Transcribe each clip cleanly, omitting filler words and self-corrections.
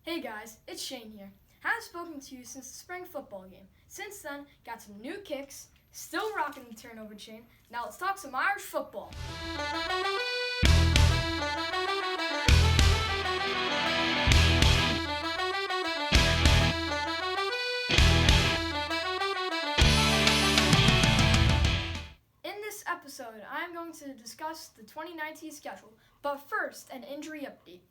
Hey guys, it's Shane here. Haven't spoken to you since the spring football game. Since then, got some new kicks, still rocking the turnover chain. Now let's talk some Irish football. In this episode, I'm going to discuss the 2019 schedule, but first, an injury update.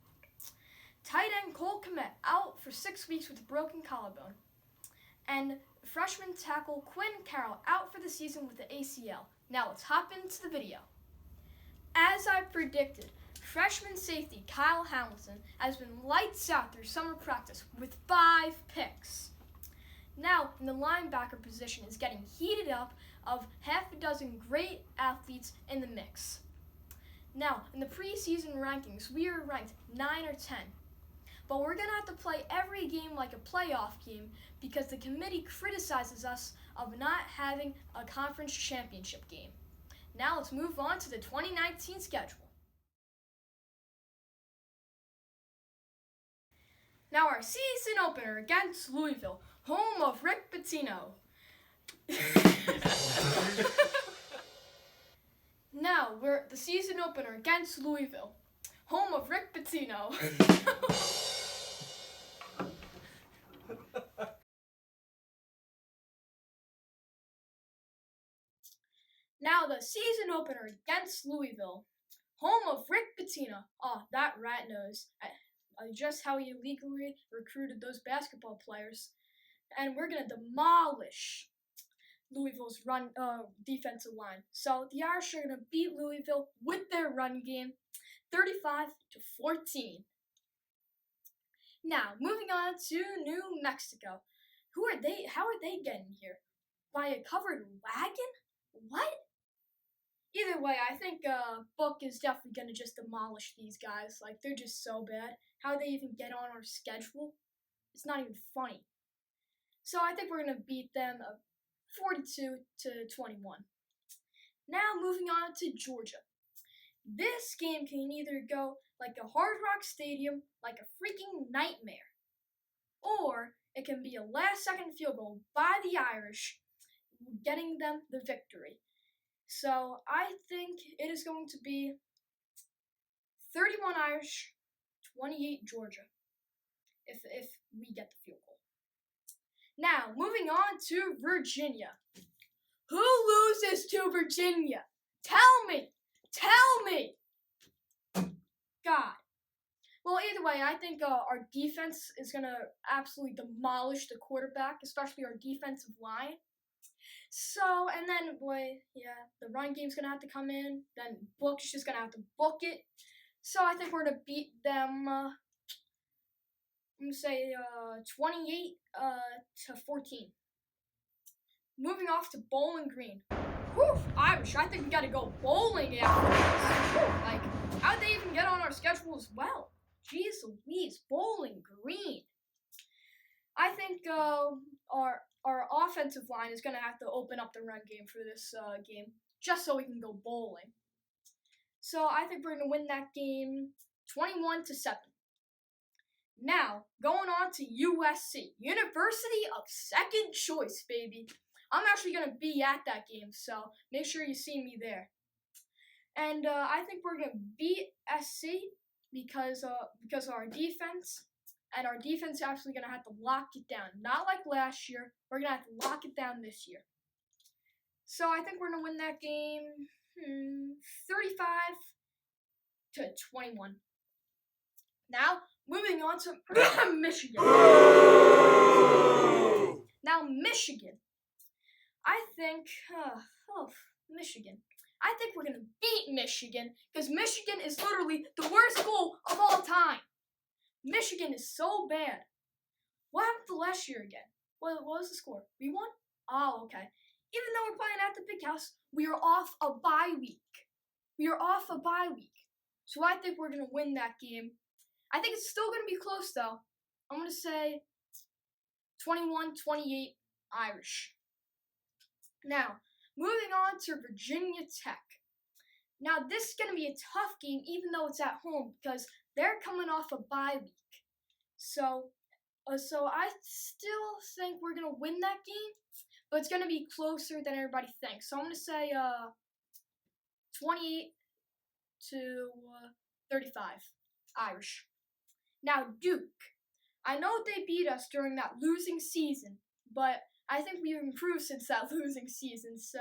Tight end Cole Kmet out for 6 weeks with a broken collarbone. And freshman tackle Quinn Carroll out for the season with the ACL. Now let's hop into the video. As I predicted, freshman safety Kyle Hamilton has been lights out through summer practice with 5 picks. Now, in the linebacker position is getting heated up of half a dozen great athletes in the mix. Now, in the preseason rankings, we are ranked 9 or 10. But we're going to have to play every game like a playoff game because the committee criticizes us of not having a conference championship game. Now let's move on to the 2019 schedule. Now our season opener against Louisville, home of Rick Pitino. Now we're the season opener against Louisville, home of Rick Pitino. Now the season opener against Louisville, home of Rick Pitino. Oh, that rat knows just how he illegally recruited those basketball players. And we're going to demolish Louisville's run defensive line. So the Irish are going to beat Louisville with their run game, 35-14. Now, moving on to New Mexico. Who are they? How are they getting here? By a covered wagon? What? Either way, I think Book is definitely going to just demolish these guys. Like, they're just so bad. How they even get on our schedule? It's not even funny. So I think we're going to beat them 42-21. Now, moving on to Georgia. This game can either go like a Hard Rock Stadium, like a freaking nightmare, or it can be a last-second field goal by the Irish, getting them the victory. So I think it is going to be 31 Irish, 28 Georgia, if we get the field goal. Now, moving on to Virginia. Who loses to Virginia? Tell me! God. Well, either way, I think our defense is going to absolutely demolish the quarterback, especially our defensive line. So, and then, the run game's going to have to come in. Then Book's just going to have to book it. So I think we're going to beat them, I'm going to say 28-14. Moving off to Bowling Green. Whew, Irish, I think we got to go bowling after this. Like, how'd they even get on our schedule as well? Jeez Louise, Bowling Green. I think our offensive line is going to have to open up the run game for this game, just so we can go bowling. So I think we're going to win that game 21-7. Now, going on to USC, University of Second Choice, baby. I'm actually going to be at that game, so make sure you see me there. And I think we're going to beat SC because of our defense. And our defense is actually going to have to lock it down. Not like last year. We're going to have to lock it down this year. So I think we're going to win that game 35-21. Now, moving on to Michigan. Now, Michigan. I think, Michigan. I think we're going to beat Michigan because Michigan is literally the worst school of all time. Michigan is so bad. What happened to last year again? What was the score? We won? Oh, okay. Even though we're playing at the big house, we are off a bye week. So I think we're going to win that game. I think it's still going to be close, though. I'm going to say 21-28 Irish. Now, moving on to Virginia Tech. Now, this is going to be a tough game, even though it's at home, because they're coming off a bye week. So, so I still think we're gonna win that game, but it's gonna be closer than everybody thinks. So I'm gonna say 28 to 35, Irish. Now Duke. I know they beat us during that losing season, but I think we've improved since that losing season. So,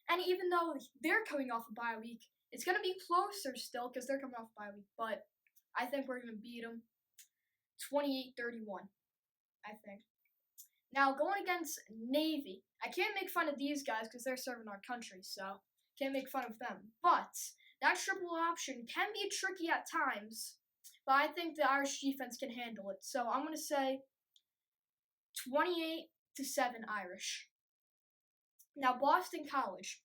and even though they're coming off a bye week, it's gonna be closer still because they're coming off a bye week. But I think we're gonna beat them 28-31. I think. Now going against Navy, I can't make fun of these guys because they're serving our country, so can't make fun of them. But that triple option can be tricky at times, but I think the Irish defense can handle it. So I'm gonna say 28-7 Irish. Now Boston College.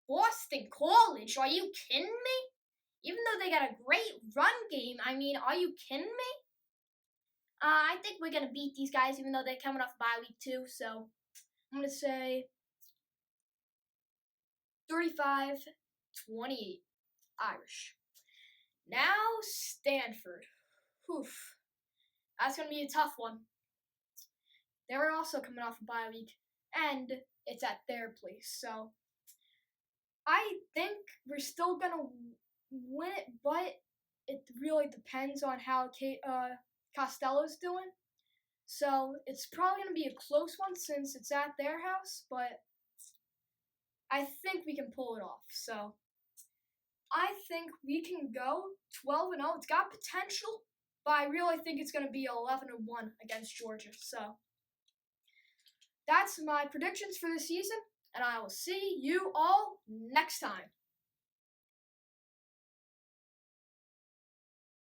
Boston College? Are you kidding me? Even though they got a great run game, I mean, are you kidding me? I think we're gonna beat these guys, even though they're coming off bye week too. So I'm gonna say 35-28 Irish. Now Stanford. Oof. That's gonna be a tough one. They're also coming off a bye week, and it's at their place. So I think we're still gonna win it, but it really depends on how Costello's doing. So it's probably going to be a close one since it's at their house, but I think we can pull it off. So I think we can go 12-0. It's got potential, but I really think it's going to be 11-1 against Georgia. So that's my predictions for the season, and I will see you all next time.